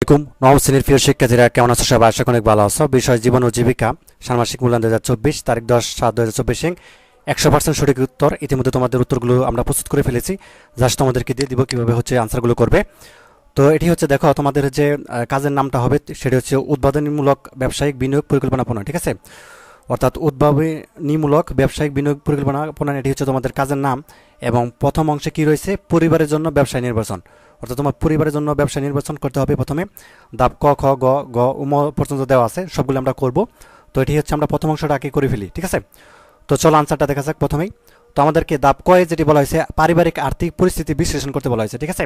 নবম শ্রেণীর প্রিয় শিক্ষার্থীরা কেমন আছো? সবাই আশা করি অনেক ভালো আছো। বিষয় জীবন ও জীবিকা, ষান্মাসিক মূল্যায়ন 2024, তারিখ 10/7/2024। 100% সঠিক উত্তর। ইতিমধ্যে তোমাদের উত্তরগুলো আমরা প্রস্তুত করে ফেলেছি। জাস্ট তোমাদেরকে দিয়ে দিব কিভাবে আনসারগুলো করবে। তো এটি দেখো, তোমাদের যে কাজের নামটা হবে সেটি উদ্বোধনীমূলক ব্যবসায়িক বিনিয়োগ পরিকল্পনা প্রণয়ন। ঠিক আছে, অর্থাৎ উদ্ভাবনীমূলক ব্যবসায়িক বিনিয়োগ পরিকল্পনা প্রণয়ন, এটি তোমাদের কাজের নাম। এবং প্রথম অংশে কি রয়েছে? পরিবারের জন্য ব্যবসায় নির্বাচন। অর্থাৎ তোমার পরিবারের জন্য ব্যবসা নির্বাচন করতে হবে। প্রথমে ধাপ ক, খ, গ, ঘ, উম পর্যন্ত দেওয়া আছে, সবগুলো আমরা করব। তো এটি আমরা প্রথম অংশটা আগে করে ফেলি। ঠিক আছে, তো চলো আনসারটা দেখা যাক। প্রথমেই তো আমাদেরকে ধাপ কয়ে যেটি বলা হয়েছে, পারিবারিক আর্থিক পরিস্থিতি বিশ্লেষণ করতে বলা হয়েছে। ঠিক আছে,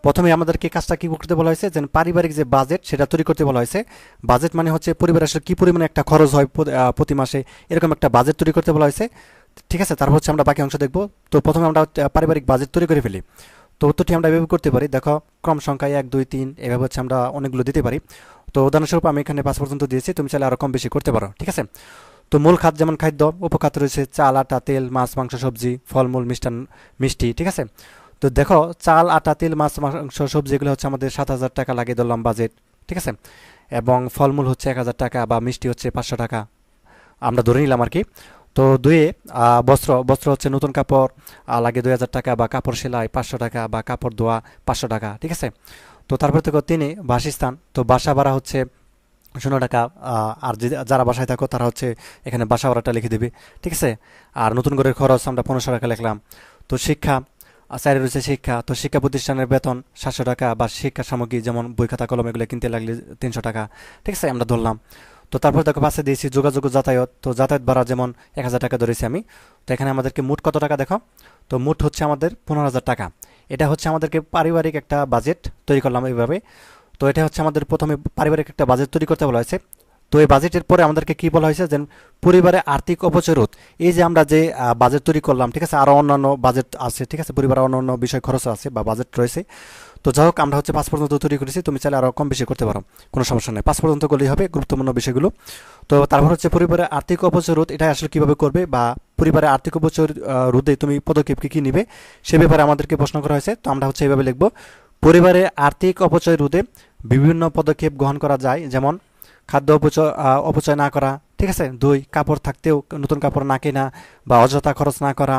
প্রথমে আমাদেরকে কাজটা কি করতে বলা হয়েছে, যে পারিবারিক যে বাজেট সেটা তৈরি করতে বলা হয়েছে। বাজেট মানে পরিবারের আসলে কী পরিমাণে একটা খরচ হয় প্রতি মাসে, এরকম একটা বাজেট তৈরি করতে বলা হয়েছে। ঠিক আছে, তারপর আমরা বাকি অংশ দেখব। তো প্রথমে আমরা পারিবারিক বাজেট তৈরি করে ফেলি। তো উত্তরটি আমরা এভাবে করতে পারি। দেখো, ক্রম সংখ্যায় 1, 2, 3 এভাবে আমরা অনেকগুলো দিতে পারি। তো উদাহরণস্বরূপ আমি এখানে 5 পর্যন্ত দিয়েছি, তুমি চাইলে আরও কম বেশি করতে পারো। ঠিক আছে, তো মূল খাদ্য যেমন খাদ্য, উপখাদ্য রয়েছে চাল, আটা, তেল, মাছ, মাংস, সবজি, ফলমূল, মিষ্টি। ঠিক আছে, তো দেখো, চাল, আটা, তেল, মাছ, মাংস, সবজি এগুলো আমাদের 7,000 টাকা লাগিয়ে ধরলাম বাজেট। ঠিক আছে, এবং ফলমূল 1,000 টাকা, বা মিষ্টি 500 টাকা আমরা ধরে নিলাম আর কি। তো দুয়ে বস্ত্র নতুন কাপড় লাগে 2,000 টাকা, বা কাপড় সেলাই 500 টাকা, বা কাপড় ধোয়া 500 টাকা। ঠিক আছে, তো তারপর থেকে 3 বাসস্থান, তো বাসা ভাড়া 0 টাকা। আর যারা বাসায় থাকো তারা এখানে বাসা ভাড়াটা লিখে দেবে। ঠিক আছে, আর নতুন ঘরের খরচ আমরা 1500 টাকা লিখলাম। তো শিক্ষা, চারে রয়েছে শিক্ষা, তো শিক্ষা প্রতিষ্ঠানের বেতন 700 টাকা, বা শিক্ষা সামগ্রী যেমন বই খাতা কলম এগুলো কিনতে লাগলে 300 টাকা। ঠিক আছে, আমরা ধরলাম। তো তারপর দেখো পাশে দিয়েছি যোগাযোগ যাতায়াত, তো যাতায়াত ভাড়া যেমন 1000 টাকা ধরেছি আমি। তো এখানে আমাদেরকে মোট কত টাকা দেখো, তো মোট আমাদের 15,000 টাকা। এটা আমাদেরকে পারিবারিক একটা বাজেট তৈরি করলাম এইভাবে। তো এটা আমাদের প্রথমে পারিবারিক একটা বাজেট তৈরি করতে বলা হয়েছে। তো এই বাজেটের পরে আমাদেরকে কি বলা হয়েছে, যে পরিবারে আর্থিক অপচয় রোধ। এই যে আমরা যে বাজেট তৈরি করলাম, ঠিক আছে, আরও অন্যান্য বাজেট আছে। ঠিক আছে, পরিবারে অন্যান্য বিষয় খরচ আছে বা বাজেট রয়েছে। তো যাই হোক, আমরা 5 পর্যন্ত তৈরি করেছি, তুমি চাইলে আরও কম বেশি করতে পারো, কোনো সমস্যা নেই। 5 পর্যন্ত করলেই হবে গুরুত্বপূর্ণ বিষয়গুলো। তো তারপর পরিবারের আর্থিক অপচয় রোধ, এটা আসলে কীভাবে করবে, বা পরিবারের আর্থিক অপচয় রোধে তুমি পদক্ষেপ কী কী নিবে সে ব্যাপারে আমাদেরকে প্রশ্ন করা হয়েছে। তো আমরা এইভাবে লিখব, পরিবারের আর্থিক অপচয় রোধে বিভিন্ন পদক্ষেপ গ্রহণ করা যায়, যেমন খাদ্য অপচয় না করা। ঠিক আছে, 2 কাপড় থাকতেও নতুন কাপড় না কেনা বা অযথা খরচ না করা,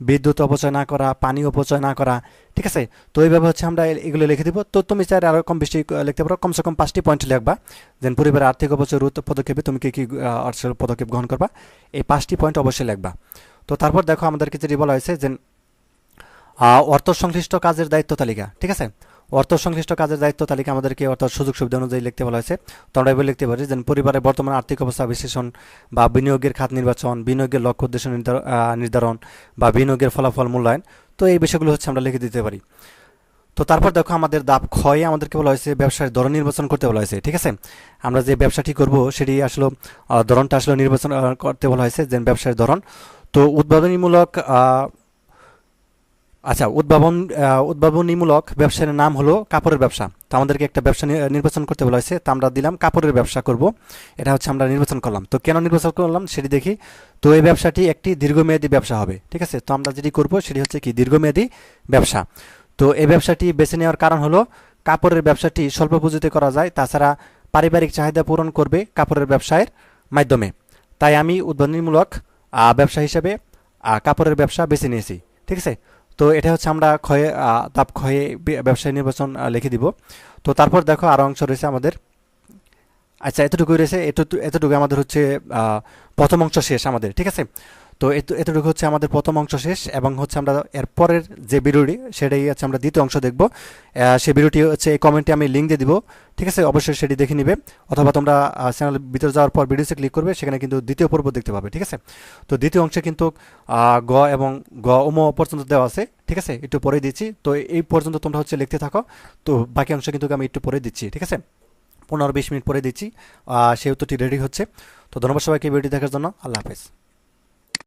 বিদ্যুৎ অপচয় না করা, পানি অপচয় না করা। ঠিক আছে, তো এইভাবে আমরা এগুলো লিখে দিব। তো তুমি চাইলে আরও কম বেশি লিখতে পারো, কমসে কম 5টি পয়েন্ট লিখবা, যেন পরিবারের আর্থিক অপচয় রোধ পদক্ষেপে তুমি কী কী পদক্ষেপ গ্রহণ করবা, এই 5টি পয়েন্ট অবশ্যই লিখবা। তো তারপর দেখো, আমাদেরকে যেটি বলা হয়েছে, যে অর্থ সংশ্লিষ্ট কাজের দায়িত্ব তালিকা। ঠিক আছে, অর্থ সংশ্লিষ্ট কাজের দায়িত্ব তালিকা আমাদেরকে অর্থাৎ সুযোগ সুবিধা অনুযায়ী লিখতে বলা হয়েছে। তো আমরা এবার লিখতে পারি, যে পরিবারের বর্তমান আর্থিক অবস্থা বিশ্লেষণ, বা বিনিয়োগের খাত নির্বাচন, বিনিয়োগের লক্ষ্য উদ্দেশ্য নির্ধারণ, বা বিনিয়োগের ফলাফল মূল্যায়ন। তো এই বিষয়গুলো আমরা লিখে দিতে পারি। তো তারপর দেখো, আমাদের ধাপ ক্ষয়ে আমাদেরকে বলা হয়েছে ব্যবসার ধরন নির্বাচন করতে বলা হয়েছে। ঠিক আছে, আমরা যে ব্যবসাটি করব সেটি আসলে ধরনটা নির্বাচন করতে বলা হয়েছে, যে ব্যবসার ধরন। তো উদ্ভাবনীমূলক উদ্ভাবনীমূলক ব্যবসার নাম হলো কাপড়ের ব্যবসা। তো আমাদেরকে একটা ব্যবসা নির্বাচন করতে বলা হয়েছে, তো আমরা দিলাম কাপড়ের ব্যবসা করব। এটা আমরা নির্বাচন করলাম। তো কেন নির্বাচন করলাম সেটি দেখি। তো এই ব্যবসাটি একটি দীর্ঘমেয়াদী ব্যবসা হবে। ঠিক আছে, তো আমরা যেটি করব সেটি কি দীর্ঘমেয়াদী ব্যবসা। তো এই ব্যবসাটি বেছে নেওয়ার কারণ হলো, কাপড়ের ব্যবসাটি স্বল্প পুঁজিতে করা যায়, তাছাড়া পারিবারিক চাহিদা পূরণ করবে কাপড়ের ব্যবসায়ের মাধ্যমে। তাই আমি উদ্ভাবনীমূলক ব্যবসা হিসেবে কাপড়ের ব্যবসা বেছে নিয়েছি। ঠিক আছে, তো এটা আমরা ধাপ ক্ষয়ে ব্যবসায় নির্বাচন লিখে দিব। তো তারপর দেখো, আরও অংশ রয়েছে আমাদের। আচ্ছা, এতটুকুই রয়েছে, এতটুকু আমাদের প্রথম অংশ শেষ আমাদের। ঠিক আছে, তো এতটুকু আমাদের প্রথম অংশ শেষ, এবং আমরা এর পরের যে ভিডিওটি সেটাই আমরা দ্বিতীয় অংশ দেখব। সেই ভিডিওটি এই কমেন্টে আমি লিঙ্ক দিয়ে দিব। ঠিক আছে, অবশ্যই সেটি দেখে নিবে, অথবা তোমরা চ্যানেলের ভিতরে যাওয়ার পর ভিডিওতে ক্লিক করবে, সেখানে কিন্তু দ্বিতীয় পর্ব দেখতে পাবে। ঠিক আছে, তো দ্বিতীয় অংশে কিন্তু গ এবং উম পর্যন্ত দেওয়া আছে। ঠিক আছে, একটু পরে দিচ্ছি। তো এই পর্যন্ত তোমরা লিখতে থাকো। তো বাকি অংশ কিন্তু আমি একটু পরে দিচ্ছি। ঠিক আছে, 15-20 মিনিট পরে দিচ্ছি। সেই উত্তরটি রেডি হচ্ছে। তো ধন্যবাদ সবাইকে ভিডিওটি দেখার জন্য। আল্লাহ হাফেজ।